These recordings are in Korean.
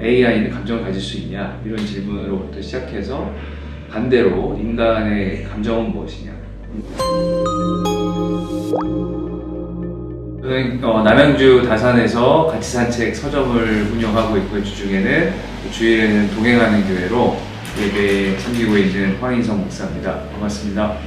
AI는 감정을 가질 수 있냐 이런 질문으로부터 시작해서 반대로 인간의 감정은 무엇이냐. 저는 남양주 다산에서 같이 산책 서점을 운영하고 있고 주중에는 주일에는 동행하는 교회로 예배에 섬기고 있는 황인성 목사입니다. 반갑습니다.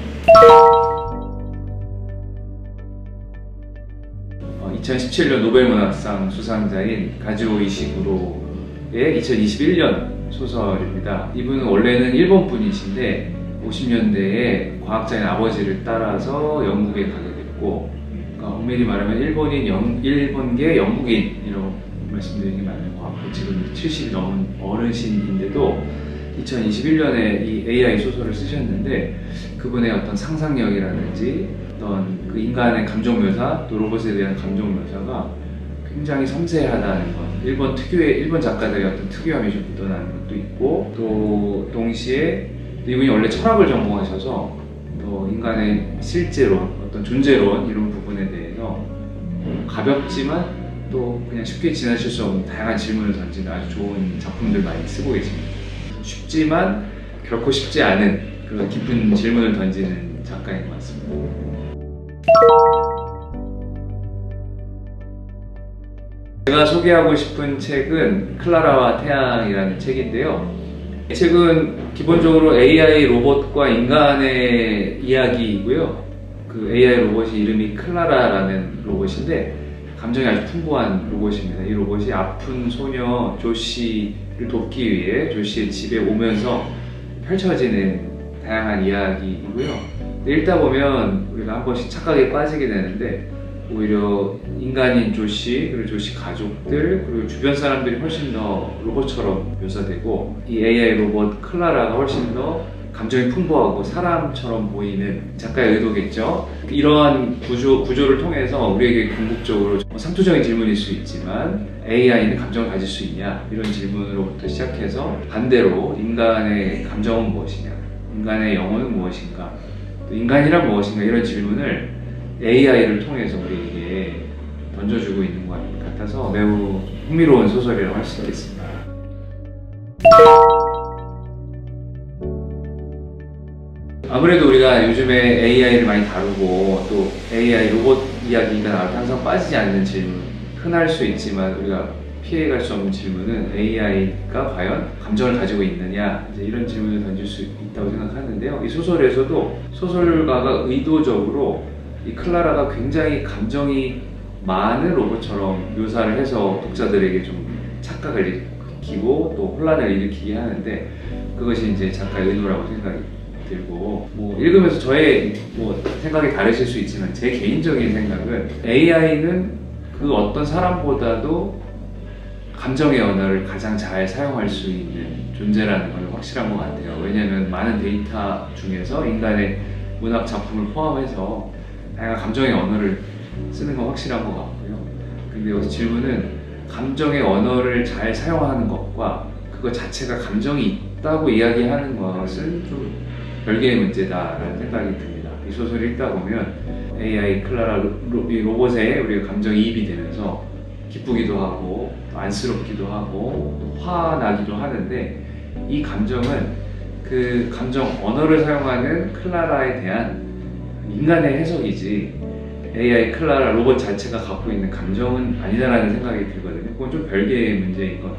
2017년 노벨문학상 수상자인 가즈오 이시구로의 2021년 소설입니다. 이분은 원래는 일본 분이신데 50년대에 과학자인 아버지를 따라서 영국에 가게 됐고, 그러니까 엄밀히 말하면 일본계 영국인이라고 말씀드리는 게 맞는 것 같고, 지금 70이 넘은 어르신인데도 2021년에 이 AI 소설을 쓰셨는데 그분의 어떤 상상력이라든지 어떤 그 인간의 감정 묘사, 또 로봇에 대한 감정 묘사가 굉장히 섬세하다는 것, 일본 작가들의 어떤 특유함이 좀 묻어나는 것도 있고, 또 동시에 이분이 원래 철학을 전공하셔서 또 인간의 실제론, 어떤 존재론 이런 부분에 대해서 가볍지만 또 그냥 쉽게 지나칠 수 없는 다양한 질문을 던지는 아주 좋은 작품들 많이 쓰고 계십니다. 쉽지만 결코 쉽지 않은 그런 깊은 질문을 던지는 작가인 것 같습니다. 제가 소개하고 싶은 책은 클라라와 태양이라는 책인데요. 이 책은 기본적으로 AI 로봇과 인간의 이야기이고요. 그 AI 로봇이 이름이 클라라라는 로봇인데 감정이 아주 풍부한 로봇입니다. 이 로봇이 아픈 소녀 조시를 돕기 위해 조시의 집에 오면서 펼쳐지는 다양한 이야기이고요. 읽다 보면 우리가 한 번씩 착각에 빠지게 되는데 오히려 인간인 조시, 그리고 조시 가족들, 그리고 주변 사람들이 훨씬 더 로봇처럼 묘사되고, 이 AI 로봇 클라라가 훨씬 더 감정이 풍부하고 사람처럼 보이는 작가의 의도겠죠. 이러한 구조를 통해서 우리에게 궁극적으로 상투적인 질문일 수 있지만 AI는 감정을 가질 수 있냐 이런 질문으로부터 시작해서 반대로 인간의 감정은 무엇이냐, 인간의 영혼은 무엇인가, 또 인간이란 무엇인가 이런 질문을 AI를 통해서 우리에게 던져주고 있는 것 같아서 매우 흥미로운 소설이라고 할 수 있겠습니다. 아무래도 우리가 요즘에 AI를 많이 다루고 또 AI 로봇 이야기가 나올 때 항상 빠지지 않는 질문, 흔할 수 있지만 우리가 피해갈 수 없는 질문은 AI가 과연 감정을 가지고 있느냐, 이제 이런 질문을 던질 수 있다고 생각하는데요. 이 소설에서도 소설가가 의도적으로 이 클라라가 굉장히 감정이 많은 로봇처럼 묘사를 해서 독자들에게 좀 착각을 일으키고 또 혼란을 일으키게 하는데, 그것이 이제 작가의 의도라고 생각이 들고, 읽으면서 저의 생각이 다르실 수 있지만 제 개인적인 생각은 AI는 그 어떤 사람보다도 감정의 언어를 가장 잘 사용할 수 있는 존재라는 건 확실한 것 같아요. 왜냐하면 많은 데이터 중에서 인간의 문학 작품을 포함해서 다양한 감정의 언어를 쓰는 건 확실한 것 같고요. 근데 여기서 질문은 감정의 언어를 잘 사용하는 것과 그것 자체가 감정이 있다고 이야기하는 것은 좀 별개의 문제다라는 생각이 듭니다. 이 소설을 읽다 보면 AI 클라라 이 로봇에 우리가 감정이입이 되면서 기쁘기도 하고 또 안쓰럽기도 하고 또 화나기도 하는데, 이 감정은 그 감정 언어를 사용하는 클라라에 대한 인간의 해석이지 AI 클라라 로봇 자체가 갖고 있는 감정은 아니다라는 생각이 들거든요. 그건 좀 별개의 문제인 것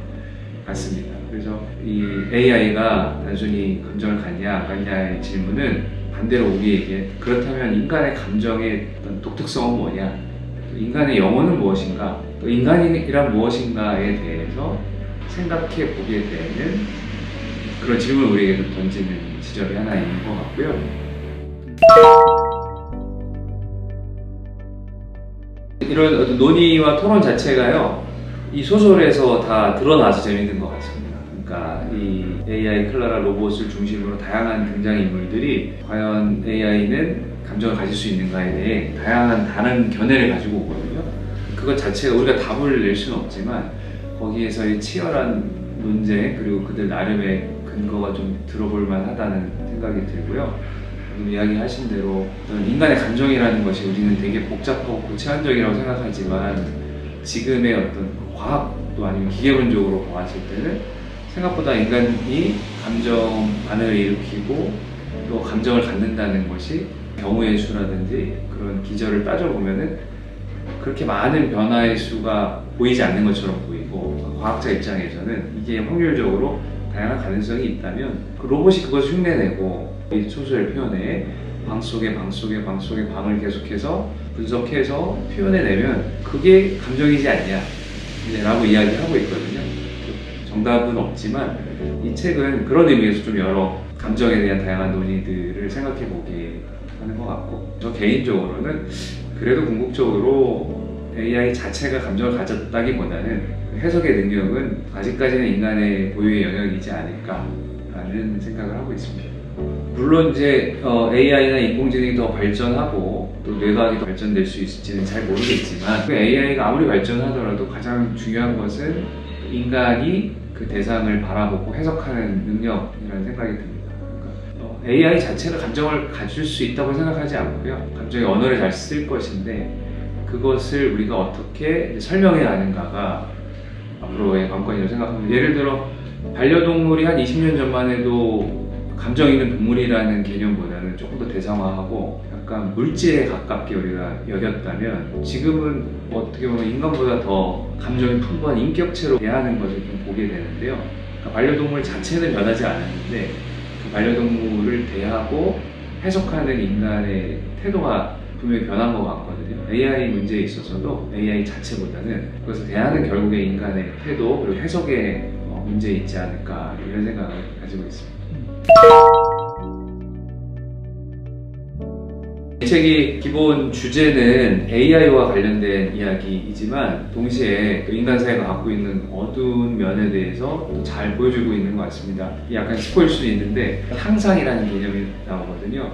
같습니다. 그래서 이 AI가 단순히 감정을 갖냐 안 갖냐의 질문은 반대로 우리에게 그렇다면 인간의 감정의 어떤 독특성은 뭐냐, 인간의 영혼은 무엇인가, 또 인간이란 무엇인가에 대해서 생각해 보게 되는 그런 질문을 우리에게 던지는 지점이 하나 있는 것 같고요. 이런 어떤 논의와 토론 자체가요, 이 소설에서 다 드러나서 재밌는 것 같습니다. 그러니까 이 AI 클라라 로봇을 중심으로 다양한 등장인물들이 과연 AI는 감정을 가질 수 있는가에 대해 다양한 다른 견해를 가지고 오거든요. 그것 자체가 우리가 답을 낼 수는 없지만 거기에서의 치열한 논쟁, 그리고 그들 나름의 근거가 좀 들어볼 만하다는 생각이 들고요. 이야기하신 대로 인간의 감정이라는 것이 우리는 되게 복잡하고 고체한적이라고 생각하지만 지금의 어떤 과학 또 아니면 기계론적으로 봤을 때는 생각보다 인간이 감정 반응을 일으키고 또 감정을 갖는다는 것이 경우의 수라든지 그런 기저를 따져보면은 그렇게 많은 변화의 수가 보이지 않는 것처럼 보이고, 과학자 입장에서는 이게 확률적으로 다양한 가능성이 있다면 그 로봇이 그것을 흉내내고 이 소수의 표현에 방 속에 방을 계속해서 분석해서 표현해내면 그게 감정이지 않냐 라고 이야기하고 있거든요. 정답은 없지만 이 책은 그런 의미에서 좀 여러 감정에 대한 다양한 논의들을 생각해 보게 하는 것 같고, 저 개인적으로는 그래도 궁극적으로 AI 자체가 감정을 가졌다기보다는 해석의 능력은 아직까지는 인간의 고유의 영역이지 않을까라는 생각을 하고 있습니다. 물론 이제 AI나 인공지능이 더 발전하고 또 뇌과학이 더 발전될 수 있을지는 잘 모르겠지만, 그 AI가 아무리 발전하더라도 가장 중요한 것은 인간이 그 대상을 바라보고 해석하는 능력이라는 생각이 듭니다. AI 자체가 감정을 가질 수 있다고 생각하지 않고요. 감정의 언어를 잘 쓸 것인데 그것을 우리가 어떻게 설명해야 하는가가 앞으로의 관건이라고 생각합니다. 예를 들어 반려동물이 한 20년 전만 해도 감정 있는 동물이라는 개념보다는 조금 더 대상화하고 약간 물질에 가깝게 우리가 여겼다면, 지금은 어떻게 보면 인간보다 더 감정이 풍부한 인격체로 대하는 것을 좀 보게 되는데요. 그러니까 반려동물 자체는 변하지 않았는데 그 반려동물을 대하고 해석하는 인간의 태도가 분명히 변한 것 같거든요. AI 문제에 있어서도 AI 자체보다는 그것을 대하는 결국에 인간의 태도 그리고 해석에 문제 있지 않을까 이런 생각을 가지고 있습니다. 이 책이 기본 주제는 AI와 관련된 이야기이지만 동시에 인간 사회가 갖고 있는 어두운 면에 대해서 잘 보여주고 있는 것 같습니다. 약간 스포일 수도 있는데 향상이라는 개념이 나오거든요.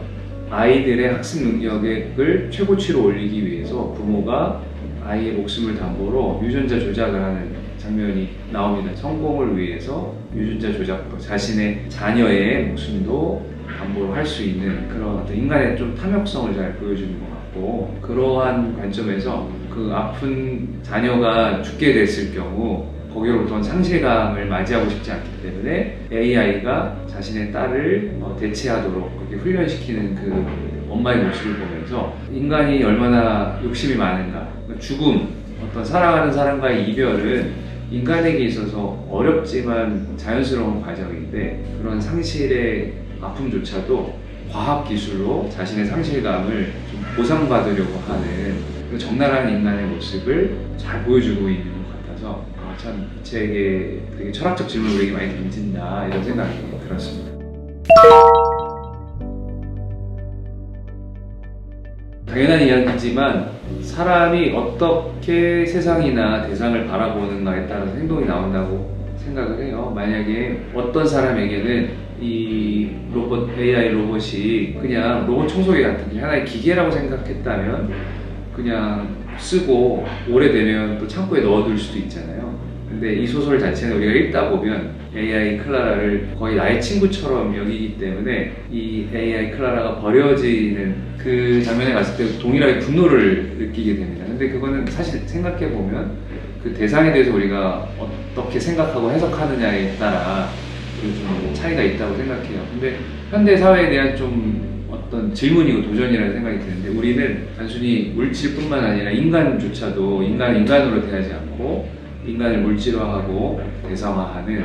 아이들의 학습 능력을 최고치로 올리기 위해서 부모가 아이의 목숨을 담보로 유전자 조작을 하는 장면이 나옵니다. 성공을 위해서 유전자 조작도 자신의 자녀의 목숨도 담보로 할 수 있는 그런 어떤 인간의 좀 탐욕성을 잘 보여주는 것 같고, 그러한 관점에서 그 아픈 자녀가 죽게 됐을 경우 거기로부터 상실감을 맞이하고 싶지 않기 때문에 AI가 자신의 딸을 대체하도록 그렇게 훈련시키는 그 엄마의 모습을 보면서 인간이 얼마나 욕심이 많은가, 죽음, 어떤 사랑하는 사람과의 이별은 인간에게 있어서 어렵지만 자연스러운 과정인데 그런 상실의 아픔조차도 과학기술로 자신의 상실감을 좀 보상받으려고 하는 그 적나라한 인간의 모습을 잘 보여주고 있는 것 같아서 참 이 책에 되게 철학적 질문을 우리에게 많이 던진다 이런 생각이 들었습니다. 당연한 이야기지만 사람이 어떻게 세상이나 대상을 바라보는가에 따라서 행동이 나온다고 생각을 해요. 만약에 어떤 사람에게는 이 AI 로봇이 그냥 로봇 청소기 같은 게 하나의 기계라고 생각했다면 그냥 쓰고 오래되면 또 창고에 넣어둘 수도 있잖아요. 근데 이 소설 자체는 우리가 읽다 보면 AI 클라라를 거의 나의 친구처럼 여기기 때문에 이 AI 클라라가 버려지는 그 장면에 갔을 때 동일하게 분노를 느끼게 됩니다. 근데 그거는 사실 생각해보면 그 대상에 대해서 우리가 어떻게 생각하고 해석하느냐에 따라 좀 차이가 있다고 생각해요. 근데 현대 사회에 대한 좀 어떤 질문이고 도전이라는 생각이 드는데, 우리는 단순히 물질뿐만 아니라 인간조차도 인간으로 대하지 않고 인간을 물질화하고 대상화하는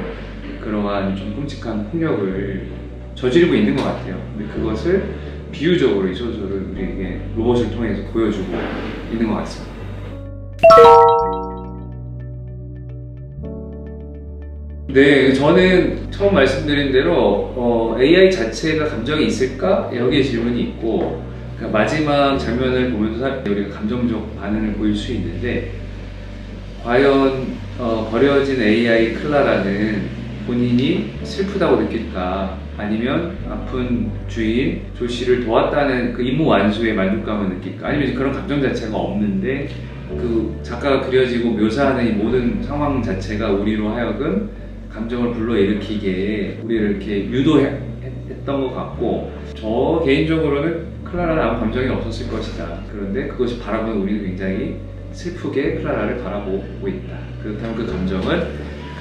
그러한 좀 끔찍한 폭력을 저지르고 있는 것 같아요. 근데 그것을 비유적으로 이 소설은 우리에게 로봇을 통해서 보여주고 있는 것 같습니다. 네, 저는 처음 말씀드린 대로 AI 자체가 감정이 있을까? 여기에 질문이 있고, 그러니까 마지막 장면을 보면서 우리가 감정적 반응을 보일 수 있는데, 과연 버려진 AI 클라라는 본인이 슬프다고 느낄까? 아니면 아픈 주인 조씨를 도왔다는 그 임무 완수의 만족감을 느낄까? 아니면 그런 감정 자체가 없는데 그 작가가 그려지고 묘사하는 이 모든 상황 자체가 우리로 하여금 감정을 불러일으키게 우리를 이렇게 유도했던 것 같고, 저 개인적으로는 클라라는 아무 감정이 없었을 것이다. 그런데 그것이 바라보는 우리는 굉장히 슬프게 클라라를 바라보고 있다. 그렇다면 그 감정은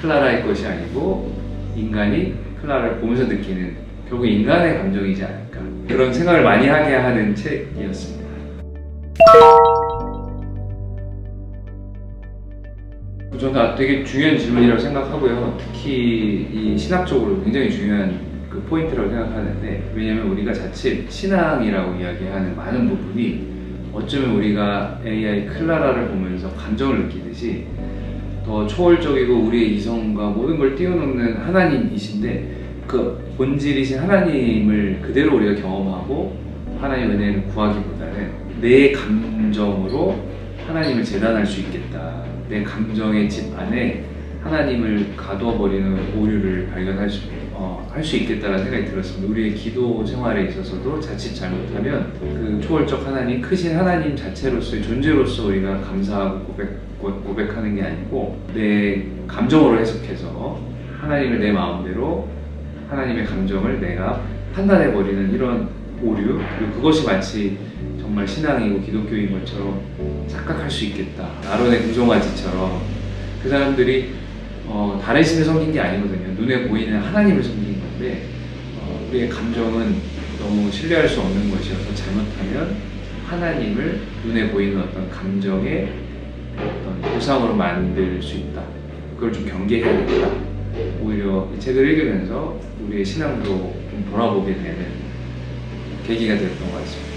클라라의 것이 아니고 인간이 클라라를 보면서 느끼는 결국 인간의 감정이지 않을까, 그런 생각을 많이 하게 하는 책이었습니다. 저는 되게 중요한 질문이라고 생각하고요. 특히 이 신학적으로 굉장히 중요한 그 포인트라고 생각하는데, 왜냐하면 우리가 자칫 신앙이라고 이야기하는 많은 부분이 어쩌면 우리가 AI 클라라를 보면서 감정을 느끼듯이 더 초월적이고 우리의 이성과 모든 걸 뛰어넘는 하나님이신데, 그 본질이신 하나님을 그대로 우리가 경험하고 하나님의 은혜를 구하기보다는 내 감정으로 하나님을 재단할 수 있겠다, 내 감정의 집 안에 하나님을 가둬버리는 오류를 발견할 수 있겠다는 생각이 들었습니다. 우리의 기도 생활에 있어서도 자칫 잘못하면 그 초월적 하나님, 크신 하나님 자체로서의 존재로서 우리가 감사하고 고백하는 게 아니고 내 감정으로 해석해서 하나님을 내 마음대로, 하나님의 감정을 내가 판단해버리는 이런 오류, 그리고 그것이 마치 정말 신앙이고 기독교인 것처럼 착각할 수 있겠다. 아론의 금송아지처럼 그 사람들이 다른 신을 섬긴 게 아니거든요. 눈에 보이는 하나님을 섬긴 건데, 우리의 감정은 너무 신뢰할 수 없는 것이어서 잘못하면 하나님을 눈에 보이는 어떤 감정의 어떤 우상으로 만들 수 있다. 그걸 좀 경계해야겠다. 오히려 이 책을 읽으면서 우리의 신앙도 좀 돌아보게 되는 계기가 되었던 것 같습니다.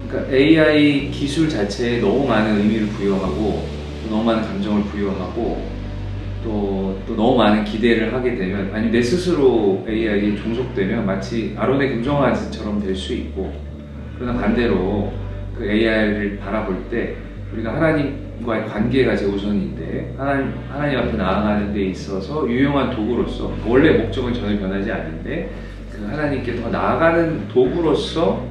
그러니까 AI 기술 자체에 너무 많은 의미를 부여하고 너무 많은 감정을 부여하고 또 너무 많은 기대를 하게 되면, 아니 내 스스로 AI에 종속되면 마치 아론의 금송아지처럼 될 수 있고, 그러나 반대로 그 AI를 바라볼 때 우리가 하나님과의 관계가 제우선인데 하나님 앞에 나아가는 데 있어서 유용한 도구로서, 원래 목적은 전혀 변하지 않는데 그 하나님께 더 나아가는 도구로서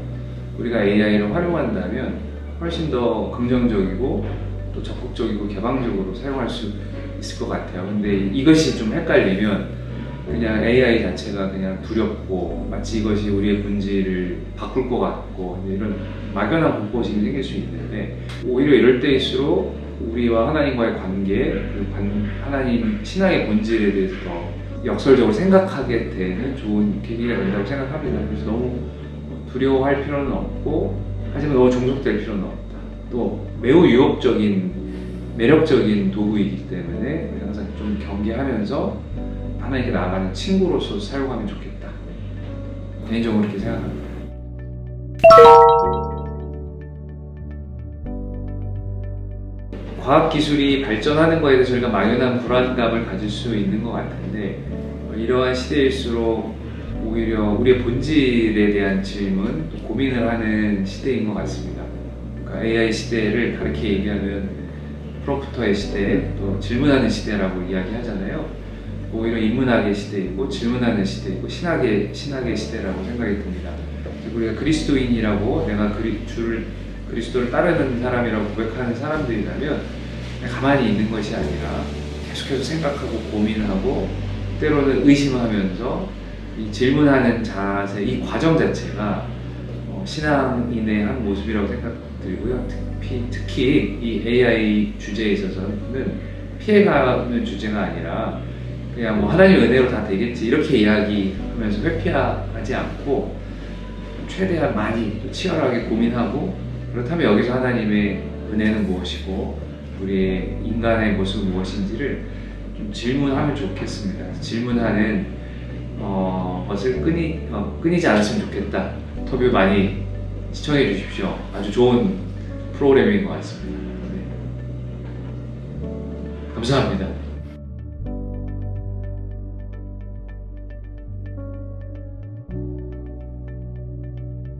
우리가 AI를 활용한다면 훨씬 더 긍정적이고 또 적극적이고 개방적으로 사용할 수 있을 것 같아요. 근데 이것이 좀 헷갈리면 그냥 AI 자체가 그냥 두렵고 마치 이것이 우리의 본질을 바꿀 것 같고 이런 막연한 공포심이 생길 수 있는데, 오히려 이럴 때일수록 우리와 하나님과의 관계, 그리고 하나님 신앙의 본질에 대해서 더 역설적으로 생각하게 되는 좋은 계기가 된다고 생각합니다. 그래서 너무 두려워할 필요는 없고, 하지만 너무 종속될 필요는 없다. 또 매우 유혹적인, 매력적인 도구이기 때문에 항상 좀 경계하면서 하나님께 나아가는 친구로서 사용하면 좋겠다. 개인적으로 그렇게 생각합니다. 과학기술이 발전하는 것에 대해서 저희가 막연한 불안감을 가질 수 있는 것 같은데, 이러한 시대일수록 오히려 우리의 본질에 대한 질문, 또 고민을 하는 시대인 것 같습니다. 그러니까 AI 시대를 다르게 얘기하면 프롬프터의 시대, 또 질문하는 시대라고 이야기하잖아요. 오히려 인문학의 시대이고 질문하는 시대이고 신학의 시대라고 생각이 듭니다. 우리가 그리스도인이라고, 내가 그리스도를 따르는 사람이라고 고백하는 사람들이라면 가만히 있는 것이 아니라 계속해서 생각하고 고민하고 때로는 의심하면서 이 질문하는 자세, 이 과정 자체가 신앙인의 한 모습이라고 생각들고요. 특히 이 AI 주제에 있어서는 피해가는 주제가 아니라 그냥 뭐 하나님의 은혜로 다 되겠지 이렇게 이야기하면서 회피하지 않고 최대한 많이 또 치열하게 고민하고, 그렇다면 여기서 하나님의 은혜는 무엇이고 우리의 인간의 모습은 무엇인지를 좀 질문하면 좋겠습니다. 질문하는 것을 끊이지 않았으면 좋겠다. 인터뷰 많이 시청해 주십시오. 아주 좋은 프로그램인 것 같습니다. 네. 감사합니다.